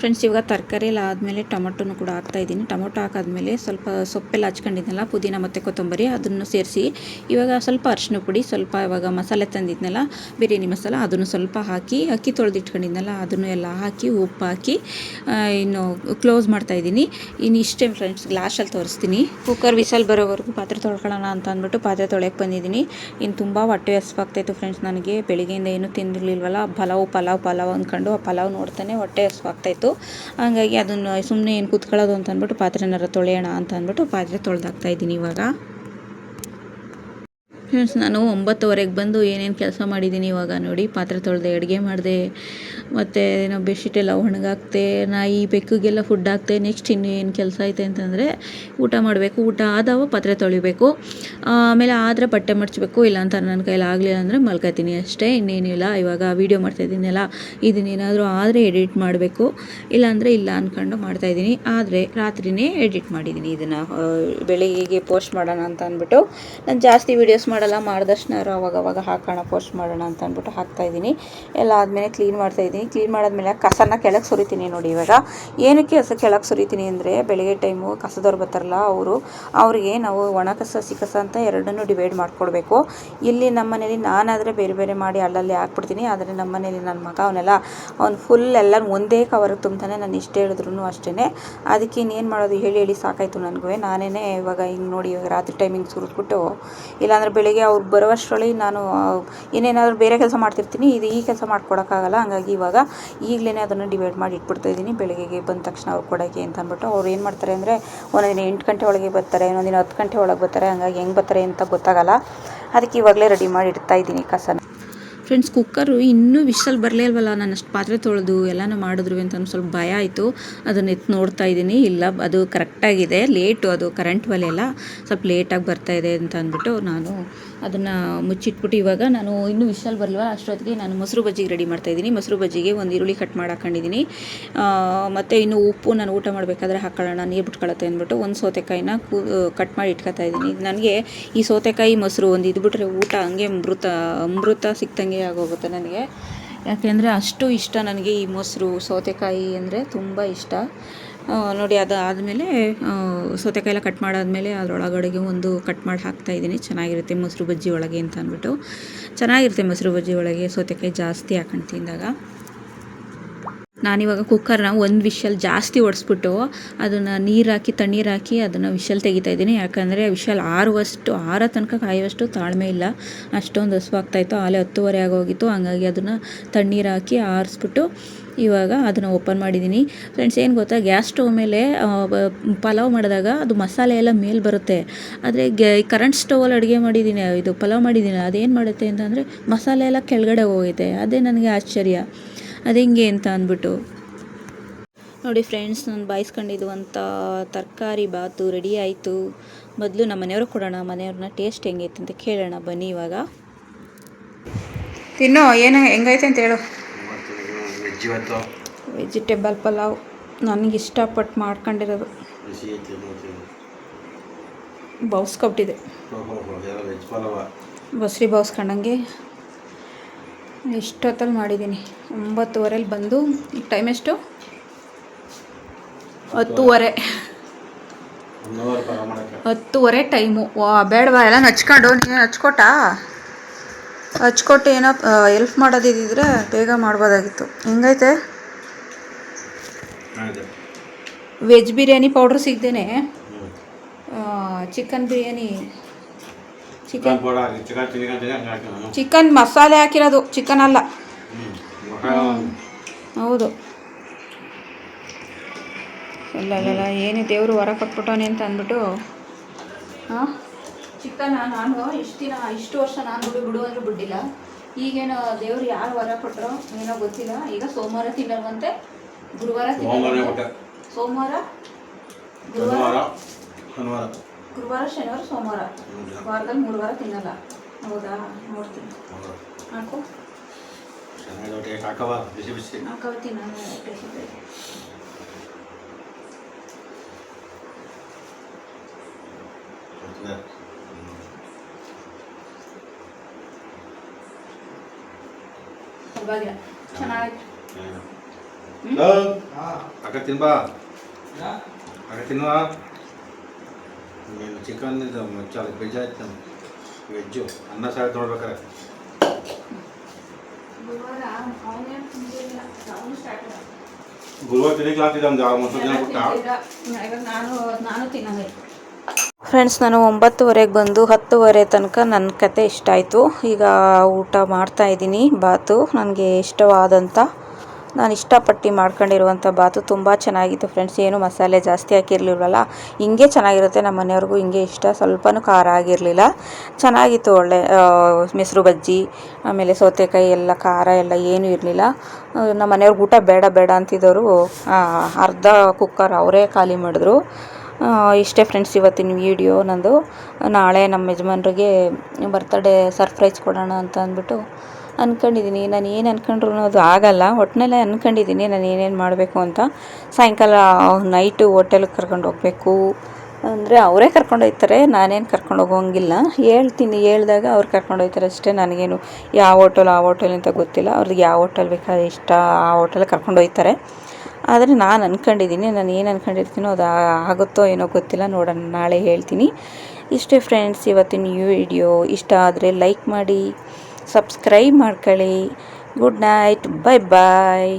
ಫ್ರೆಂಡ್ಸ್. ಇವಾಗ ತರಕಾರಿ ಎಲ್ಲ ಆದಮೇಲೆ ಟೊಮೊಟೊನು ಕೂಡ ಹಾಕ್ತಾ ಇದ್ದೀನಿ. ಟೊಮೊಟೊ ಹಾಕಾದ್ಮೇಲೆ ಸ್ವಲ್ಪ ಸೊಪ್ಪೆಲ್ಲ ಹಚ್ಕೊಂಡಿದ್ನಲ್ಲ ಪುದೀನ ಮತ್ತು ಕೊತ್ತಂಬರಿ ಅದನ್ನು ಸೇರಿಸಿ ಇವಾಗ ಸ್ವಲ್ಪ ಅರಿಶಿನ ಪುಡಿ, ಸ್ವಲ್ಪ ಇವಾಗ ಮಸಾಲೆ ತಂದಿದ್ನಲ್ಲ ಬಿರಿಯಾನಿ ಮಸಾಲ ಅದನ್ನು ಸ್ವಲ್ಪ ಹಾಕಿ, ಅಕ್ಕಿ ತೊಳೆದಿಟ್ಕೊಂಡಿದ್ನಲ್ಲ ಅದನ್ನು ಎಲ್ಲ ಹಾಕಿ ಉಪ್ಪು ಹಾಕಿ ಇನ್ನು ಕ್ಲೋಸ್ ಮಾಡ್ತಾಯಿದ್ದೀನಿ. ಇನ್ನು ಇಷ್ಟೇ ಫ್ರೆಂಡ್ಸ್, ಲಾಸ್ಟಲ್ಲಿ ತೋರಿಸ್ತೀನಿ. ಕುಕ್ಕರ್ ವಿಸಲ್ ಬರೋವರೆಗೂ ಪಾತ್ರೆ ತೊಳ್ಕೊಳ್ಳೋಣ ಅಂತ ಅಂದ್ಬಿಟ್ಟು ಪಾತ್ರೆ ತೊಳೆಯಕ್ಕೆ ಬಂದಿದ್ದೀನಿ. ಇನ್ನು ತುಂಬ ಹೊಟ್ಟೆ ಹಸ್ವಾಗ್ತಾಯಿತ್ತು ಫ್ರೆಂಡ್ಸ್. ನನಗೆ ಬೆಳಿಗ್ಗೆಯಿಂದ ಏನೂ ತಿಂದಿರಲಿಲ್ವಲ್ಲ, ಪಲಾವ್ ಅಂದ್ಕೊಂಡು ಆ ಪಲಾವ್ ನೋಡ್ತಾನೆ ಹೊಟ್ಟೆ ಹಸ್ವಾಗ್ತಾಯಿತ್ತು. ಹಂಗಾಗಿ ಅದನ್ನು ಸುಮ್ಮನೆ ಏನು ಕೂತ್ಕೊಳ್ಳೋದು ಅಂತ ಅಂದ್ಬಿಟ್ಟು ಪಾತ್ರೆನಾರ ತೊಳೆಯೋಣ ಅಂತ ಅಂದ್ಬಿಟ್ಟು ಪಾತ್ರೆ ತೊಳೆದಾಕ್ತಾ ಇದ್ದೀನಿ ಇವಾಗ. ಫ್ರೆಂಡ್ಸ್, ನಾನು 9:30ಗೆ ಬಂದು ಏನೇನು ಕೆಲಸ ಮಾಡಿದ್ದೀನಿ ಇವಾಗ ನೋಡಿ. ಪಾತ್ರೆ ತೊಳೆದೆ, ಅಡುಗೆ ಮಾಡಿದೆ, ಮತ್ತು ಏನೋ ಬೆಡ್ಶೀಟ್ ಎಲ್ಲ ಒಣಗಾಕ್ತೆ, ನಾಯಿ ಬೆಕ್ಕಿಗೆಲ್ಲ ಫುಡ್ ಹಾಕ್ತೆ. ನೆಕ್ಸ್ಟ್ ಇನ್ನು ಏನು ಕೆಲಸ ಐತೆ ಅಂತಂದರೆ ಊಟ ಮಾಡಬೇಕು. ಊಟ ಆದವ ಪಾತ್ರೆ ತೊಳಿಬೇಕು, ಆಮೇಲೆ ಆದರೆ ಬಟ್ಟೆ ಮಡಚಬೇಕು. ಇಲ್ಲ ಅಂತ ನನ್ನ ಕೈಲಿ ಆಗಲಿಲ್ಲ ಅಂದರೆ ಮಲ್ಕೊತೀನಿ ಅಷ್ಟೇ, ಇನ್ನೇನಿಲ್ಲ. ಇವಾಗ ವೀಡಿಯೋ ಮಾಡ್ತಾಯಿದ್ದೀನಲ್ಲ, ಇದನ್ನೇನಾದರೂ ಆದರೆ ಎಡಿಟ್ ಮಾಡಬೇಕು, ಇಲ್ಲಾಂದರೆ ಇಲ್ಲ ಅಂದ್ಕೊಂಡು ಮಾಡ್ತಾಯಿದ್ದೀನಿ. ಆದರೆ ರಾತ್ರಿಯೇ ಎಡಿಟ್ ಮಾಡಿದ್ದೀನಿ ಇದನ್ನು, ಬೆಳಿಗ್ಗೆ ಪೋಸ್ಟ್ ಮಾಡೋಣ ಅಂತ ಅಂದ್ಬಿಟ್ಟು. ನಾನು ಜಾಸ್ತಿ ವೀಡಿಯೋಸ್ ಮಾಡಲ್ಲ, ಮಾಡಿದಷ್ಟನ್ನಾರು ಅವಾಗವಾಗ ಹಾಕೋಣ, ಪೋಸ್ಟ್ ಮಾಡೋಣ ಅಂತ ಅಂದ್ಬಿಟ್ಟು ಹಾಕ್ತಾಯಿದ್ದೀನಿ. ಎಲ್ಲ ಆದಮೇಲೆ ಕ್ಲೀನ್ ಮಾಡ್ತಾಯಿದ್ದೀನಿ. ಕ್ಲೀನ್ ಮಾಡಾದ್ಮೇಲೆ ಕಸನ ಕೆಳಗೆ ಸುರಿತೀನಿ ನೋಡಿ. ಇವಾಗ ಏನಕ್ಕೆ ಕೆಳಗೆ ಸುರಿತೀನಿ ಅಂದರೆ ಬೆಳಗ್ಗೆ ಟೈಮು ಕಸದವ್ರು ಬರ್ತಾರಲ್ಲ ಅವ್ರಿಗೆ ನಾವು ಒಣ ಕಸ ಹಸಿ ಕಸ ಅಂತ ಎರಡನ್ನೂ ಡಿವೈಡ್ ಮಾಡ್ಕೊಡ್ಬೇಕು. ಇಲ್ಲಿ ನಮ್ಮ ಮನೇಲಿ ನಾನಾದರೆ ಬೇರೆ ಬೇರೆ ಮಾಡಿ ಅಲ್ಲಲ್ಲಿ ಹಾಕ್ಬಿಡ್ತೀನಿ. ಆದರೆ ನಮ್ಮ ಮನೇಲಿ ನನ್ನ ಮಗ ಅವ್ನು ಫುಲ್ ಎಲ್ಲ ಒಂದೇ ಕವರ್ಗೆ ತುಂಬ್ತಾನೆ. ನಾನು ಇಷ್ಟೇ ಹೇಳಿದ್ರು ಅಷ್ಟೇ. ಅದಕ್ಕೆ ಇನ್ನೇನು ಮಾಡೋದು ಹೇಳಿ ಸಾಕಾಯಿತು ನನಗೂ. ನಾನೇ ಇವಾಗ ಹಿಂಗೆ ನೋಡಿ, ಇವಾಗ ರಾತ್ರಿ ಟೈಮಿಂಗ್ ಸುರಿದ್ಬಿಟ್ಟು, ಇಲ್ಲಾಂದರೆ ಬೆಳಿಗ್ಗೆ ಅವ್ರು ಬರೋವಷ್ಟರಲ್ಲಿ ನಾನು ಇನ್ನೇನಾದರೂ ಬೇರೆ ಕೆಲಸ ಮಾಡ್ತಿರ್ತೀನಿ, ಈ ಕೆಲಸ ಮಾಡ್ಕೊಡೋಕ್ಕಾಗಲ್ಲ. ಹಂಗಾಗಿ ಇವಾಗ ಈಗಲೇ ಅದನ್ನು ಡಿವೈಡ್ ಮಾಡಿ ಇಟ್ಬಿಡ್ತಾಯಿದ್ದೀನಿ, ಬೆಳಗ್ಗೆಗೆ ಬಂದ ತಕ್ಷಣ ಅವ್ರು ಕೊಡೋಕ್ಕೆ ಅಂತ ಅಂದ್ಬಿಟ್ಟು. ಅವ್ರು ಏನು ಮಾಡ್ತಾರೆ ಅಂದರೆ ಒಂದೊಂದಿನ 8 ಗಂಟೆ ಒಳಗೆ ಬರ್ತಾರೆ, ಇನ್ನೊಂದಿನ 10 ಗಂಟೆ ಒಳಗೆ ಬರ್ತಾರೆ. ಹಂಗಾಗಿ ಹೆಂಗೆ ಬರ್ತಾರೆ ಅಂತ ಗೊತ್ತಾಗಲ್ಲ. ಅದಕ್ಕೆ ಇವಾಗಲೇ ರೆಡಿ ಮಾಡಿ ಇಡ್ತಾಯಿದ್ದೀನಿ ಕಸನ. ಫ್ರೆಂಡ್ಸ್, ಕುಕ್ಕರು ಇನ್ನೂ ವಿಷಲ್ ಬರಲೇ ಇಲ್ವಲ್ಲ, ನಾನು ಅಷ್ಟು ಪಾತ್ರೆ ತೊಳೆದು ಎಲ್ಲನೂ ಮಾಡಿದ್ರು ಅಂತ ಸ್ವಲ್ಪ ಭಯ ಆಯಿತು. ಅದನ್ನು ಎತ್ತು ನೋಡ್ತಾ ಇದ್ದೀನಿ, ಇಲ್ಲ ಅದು ಕರೆಕ್ಟಾಗಿದೆ. ಲೇಟು, ಅದು ಕರೆಂಟ್ ಒಲೆ ಸ್ವಲ್ಪ ಲೇಟಾಗಿ ಬರ್ತಾಯಿದೆ ಅಂತ ಅಂದ್ಬಿಟ್ಟು ನಾನು ಅದನ್ನು ಮುಚ್ಚಿಟ್ಬಿಟ್ಟು ಇವಾಗ ನಾನು ಇನ್ನೂ ವಿಷಲ್ ಬರಲ್ವ ಅಷ್ಟೊತ್ತಿಗೆ ನಾನು ಮೊಸರು ಬಜ್ಜಿಗೆ ರೆಡಿ ಮಾಡ್ತಾಯಿದ್ದೀನಿ. ಮೊಸರು ಬಜ್ಜಿಗೆ ಒಂದು ಈರುಳ್ಳಿ ಕಟ್ ಮಾಡಿ ಹಾಕ್ಕೊಂಡಿದ್ದೀನಿ. ಮತ್ತು ಇನ್ನು ಉಪ್ಪು ನಾನು ಊಟ ಮಾಡಬೇಕಾದ್ರೆ ಹಾಕೊಳ್ಳೋಣ, ನೀರು ಬಿಟ್ಕೊಳ್ಳುತ್ತೆ ಅಂದ್ಬಿಟ್ಟು ಒಂದು ಸೌತೆಕಾಯಿನ ಕಟ್ ಮಾಡಿ ಇಟ್ಕೊತಾ ಇದ್ದೀನಿ. ನನಗೆ ಈ ಸೌತೆಕಾಯಿ ಮೊಸರು ಒಂದು ಇದ್ಬಿಟ್ರೆ ಊಟ ಹಂಗೆ ಅಮೃತ ಸಿಕ್ತಂಗೆ ಆಗೋಗುತ್ತೆ ನನಗೆ. ಯಾಕೆಂದರೆ ಅಷ್ಟು ಇಷ್ಟ ನನಗೆ ಈ ಮೊಸರು, ಸೌತೆಕಾಯಿ ಅಂದರೆ ತುಂಬ ಇಷ್ಟ ನೋಡಿ. ಅದು ಆದಮೇಲೆ ಸೌತೆಕಾಯಿ ಎಲ್ಲ ಕಟ್ ಮಾಡಾದಮೇಲೆ ಅದರೊಳಗಡೆಗೆ ಒಂದು ಕಟ್ ಮಾಡಿ ಹಾಕ್ತಾಯಿದ್ದೀನಿ. ಚೆನ್ನಾಗಿರುತ್ತೆ ಮೊಸರು ಬಜ್ಜಿ ಒಳಗೆ ಅಂತ ಅಂದ್ಬಿಟ್ಟು. ಚೆನ್ನಾಗಿರುತ್ತೆ ಮೊಸರು ಬಜ್ಜಿ ಒಳಗೆ ಸೌತೆಕಾಯಿ ಜಾಸ್ತಿ ಹಾಕೊಂಡು ತಿಂದಾಗ. ನಾನಿವಾಗ ಕುಕ್ಕರ್ನ ಒಂದು ವಿಷಲ್ ಜಾಸ್ತಿ ಹೊಡೆಸ್ಬಿಟ್ಟು ಅದನ್ನು ನೀರು ಹಾಕಿ ತಣ್ಣೀರು ಹಾಕಿ ಅದನ್ನು ವಿಷಲ್ ತೆಗಿತಾಯಿದ್ದೀನಿ. ಯಾಕಂದರೆ ವಿಷಲ್ ಆರೋ ತನಕ ಕಾಯುವಷ್ಟು ತಾಳ್ಮೆ ಇಲ್ಲ, ಅಷ್ಟೊಂದು ಹಸುವಾಗ್ತಾಯಿತ್ತು. ಆಲೇ 10:30 ಆಗೋಗಿತ್ತು. ಹಂಗಾಗಿ ಅದನ್ನು ತಣ್ಣೀರು ಹಾಕಿ ಆರಿಸ್ಬಿಟ್ಟು ಇವಾಗ ಅದನ್ನು ಓಪನ್ ಮಾಡಿದ್ದೀನಿ. ಫ್ರೆಂಡ್ಸ್, ಏನು ಗೊತ್ತಾ, ಗ್ಯಾಸ್ ಸ್ಟವ್ ಮೇಲೆ ಪಲಾವ್ ಮಾಡಿದಾಗ ಅದು ಮಸಾಲೆ ಎಲ್ಲ ಮೇಲೆ ಬರುತ್ತೆ. ಆದರೆ ಕರೆಂಟ್ ಸ್ಟವಲ್ಲಿ ಅಡುಗೆ ಮಾಡಿದ್ದೀನಿ, ಇದು ಪಲಾವ್ ಮಾಡಿದ್ದೀನಿ, ಅದೇನು ಮಾಡುತ್ತೆ ಅಂತಂದರೆ ಮಸಾಲೆ ಎಲ್ಲ ಕೆಳಗಡೆ ಹೋಗುತ್ತೆ. ಅದೇ ನನಗೆ ಆಶ್ಚರ್ಯ, ಅದು ಹೆಂಗೆ ಅಂತ ಅಂದ್ಬಿಟ್ಟು. ನೋಡಿ ಫ್ರೆಂಡ್ಸ್, ನಾನು ಬಾಯಿಸ್ಕೊಂಡಿದ್ದಂಥ ತರಕಾರಿ ಬಾತು ರೆಡಿ ಆಯಿತು. ಮೊದಲು ನಮ್ಮ ಮನೆಯವ್ರಿಗೆ ಕೊಡೋಣ, ಮನೆಯವ್ರನ್ನ ಟೇಸ್ಟ್ ಹೆಂಗೈತೆ ಅಂತ ಕೇಳೋಣ ಬನ್ನಿ. ಇವಾಗ ತಿನ್ನೋ, ಏನು ಹೆಂಗೈತೆ ಅಂತ ಹೇಳು. ವೆಜಿಟೇಬಲ್ ಪಲಾವ್ ನನಗೆ ಇಷ್ಟಪಟ್ಟು ಮಾಡ್ಕೊಂಡಿರೋದು, ಬೌಸ್ಕೊಬಿಟ್ಟಿದೆ, ಬಸ್ರಿ ಬೌಸ್ಕೊಂಡಂಗೆ ಇಷ್ಟೊತ್ತಲ್ಲಿ ಮಾಡಿದ್ದೀನಿ. 9:30 ಬಂದು ಈಗ ಟೈಮ್ ಎಷ್ಟು? 10:30 ಟೈಮು. ಬೇಡವಾ ಎಲ್ಲ ಹಚ್ಕೊಂಡು ನೀನು ಹಚ್ಕೊಟ್ಟು ಏನೋ ಎಲ್ಪ್ ಮಾಡೋದಿದ್ದರೆ ಬೇಗ ಮಾಡ್ಬೋದಾಗಿತ್ತು. ಹೆಂಗೈತೆ? ವೆಜ್ ಬಿರಿಯಾನಿ ಪೌಡ್ರ್ ಸಿಗ್ದೇನೆ ಚಿಕನ್ ಬಿರಿಯಾನಿ, ಚಿಕನ್ ಮಸಾಲೆ ಹಾಕಿರೋದು, ಚಿಕನ್ ಅಲ್ಲ. ಹೌದು. ಇಲ್ಲ ಏನು ದೇವರು ಹೊರ ಕೊಟ್ಬಿಟ್ಟವನೆ ಅಂತ ಅಂದ್ಬಿಟ್ಟು ಚಿಕನ್ ನಾನು ಇಷ್ಟು ವರ್ಷ ನಾನು ಬಿಡು ಅಂದ್ರೆ ಬಿಟ್ಟಿಲ್ಲ. ಈಗೇನೋ ದೇವ್ರು ಯಾರು ಹೊರ ಕೊಟ್ಟರೋ ಏನೋ ಗೊತ್ತಿಲ್ಲ. ಈಗ ಸೋಮವಾರ ತಿನ್ನಲ್ವಂತೆ, ಗುರುವಾರ ತಿನ್ನಲ್ವಂತೆ, ಸೋಮವಾರ ಗುರುವಾರ ಗುರುವಾರ ಶನಿವಾರ ಸೋಮವಾರ ವಾರದಲ್ಲಿ 3 ವಾರ ತಿನ್ನಲ್ಲ. ಹೌದಾ? ನೋಡ್ತೀನಿ. ಹಾಕು ಹಾಕವತ್ತೀನಿ ನಾನು ಪರವಾಗಿಲ್ಲ, ಚೆನ್ನಾಗಿತ್ತು. ಅಕ್ಕ ತಿನ್ಬಾ, ಅಕ್ಕ ತಿನ್ನುವ. ಚಿಕನ್ ಇದು ಮಚ್ಚಾಲ ವೆಜ್ ಆಯ್ತು, ವೆಜ್ಜು ಅನ್ನ ಸಾರು ನೋಡ್ಬೇಕಾರೆ. ಗುರುವಾರ ತಿನ್ನಕ್ಕೆ ಆಗ್ತಿದ್ದ ಒಂದು ಮೊಸರು ಜನ ಕೊಟ್ಟ. ನಾನು ತಿನ್ನೋದು. ಫ್ರೆಂಡ್ಸ್, ನಾನು 9:30ಗೆ ಬಂದು 10:30 ತನಕ ನನ್ನ ಕತೆ ಇಷ್ಟ ಆಯಿತು. ಈಗ ಊಟ ಮಾಡ್ತಾಯಿದ್ದೀನಿ. ಬಾತು ನನಗೆ ಇಷ್ಟವಾದಂಥ, ನಾನು ಇಷ್ಟಪಟ್ಟು ಮಾಡ್ಕೊಂಡಿರುವಂಥ ಬಾತು ತುಂಬ ಚೆನ್ನಾಗಿತ್ತು ಫ್ರೆಂಡ್ಸ್. ಏನು ಮಸಾಲೆ ಜಾಸ್ತಿ ಹಾಕಿರಲಿಲ್ವಲ್ಲ, ಹಿಂಗೆ ಚೆನ್ನಾಗಿರುತ್ತೆ. ನಮ್ಮ ಮನೆಯವ್ರಿಗೂ ಹಿಂಗೆ ಇಷ್ಟ, ಸ್ವಲ್ಪನೂ ಖಾರ ಆಗಿರಲಿಲ್ಲ. ಚೆನ್ನಾಗಿತ್ತು. ಒಳ್ಳೆ ಮೊಸರು ಬಜ್ಜಿ, ಆಮೇಲೆ ಸೌತೆಕಾಯಿ ಎಲ್ಲ ಖಾರ ಎಲ್ಲ ಏನೂ ಇರಲಿಲ್ಲ. ನಮ್ಮ ಮನೆಯವ್ರಿಗೆ ಊಟ ಬೇಡ ಬೇಡ ಅಂತಿದ್ದವರು ಅರ್ಧ ಕುಕ್ಕರ್ ಅವರೇ ಖಾಲಿ ಮಾಡಿದ್ರು. ಇಷ್ಟೇ ಫ್ರೆಂಡ್ಸ್ ಇವತ್ತಿನ ವಿಡಿಯೋ ನಂದು. ನಾಳೆ ನಮ್ಮ ಯಜಮಾನ್ರಿಗೆ ಬರ್ತ್ಡೇ ಸರ್ಪ್ರೈಸ್ ಕೊಡೋಣ ಅಂತ ಅಂದ್ಬಿಟ್ಟು ಅಂದ್ಕೊಂಡಿದ್ದೀನಿ. ನಾನು ಏನು ಅಂದ್ಕೊಂಡ್ರು ಅದು ಆಗಲ್ಲ. ಒಟ್ಟಿನಲ್ಲೇ ಅಂದ್ಕೊಂಡಿದ್ದೀನಿ ನಾನು ಏನೇನು ಮಾಡಬೇಕು ಅಂತ. ಸಾಯಂಕಾಲ ನೈಟು ಹೋಟೆಲ್ಗೆ ಕರ್ಕೊಂಡು ಹೋಗಬೇಕು ಅಂದರೆ ಅವರೇ ಕರ್ಕೊಂಡು ಹೋಗ್ತಾರೆ, ನಾನೇನು ಕರ್ಕೊಂಡು ಹೋಗೋಂಗಿಲ್ಲ. ಹೇಳ್ತೀನಿ, ಹೇಳಿದಾಗ ಅವ್ರು ಕರ್ಕೊಂಡು ಹೋಗ್ತಾರೆ ಅಷ್ಟೇ. ನನಗೇನು ಯಾವ ಹೋಟೆಲ್ ಆ ಹೋಟೆಲ್ ಅಂತ ಗೊತ್ತಿಲ್ಲ. ಅವ್ರಿಗೆ ಯಾವ ಹೋಟೆಲ್ ಬೇಕಾದ್ರೆ ಇಷ್ಟ ಆ ಹೋಟೆಲ್ಗೆ ಕರ್ಕೊಂಡು ಹೋಗ್ತಾರೆ. ಆದರೆ ನಾನು ಅಂದ್ಕೊಂಡಿದ್ದೀನಿ, ನಾನು ಏನು ಅಂದ್ಕೊಂಡಿರ್ತೀನೋ ಅದು ಆಗುತ್ತೋ ಏನೋ ಗೊತ್ತಿಲ್ಲ, ನೋಡೋಣ, ನಾಳೆ ಹೇಳ್ತೀನಿ. ಇಷ್ಟೇ ಫ್ರೆಂಡ್ಸ್ ಇವತ್ತಿನ ವಿಡಿಯೋ. ಇಷ್ಟ ಆದರೆ ಲೈಕ್ ಮಾಡಿ, ಸಬ್ಸ್ಕ್ರೈಬ್ ಮಾಡ್ಕೊಳ್ಳಿ. ಗುಡ್ ನೈಟ್, ಬಾಯ್ ಬಾಯ್.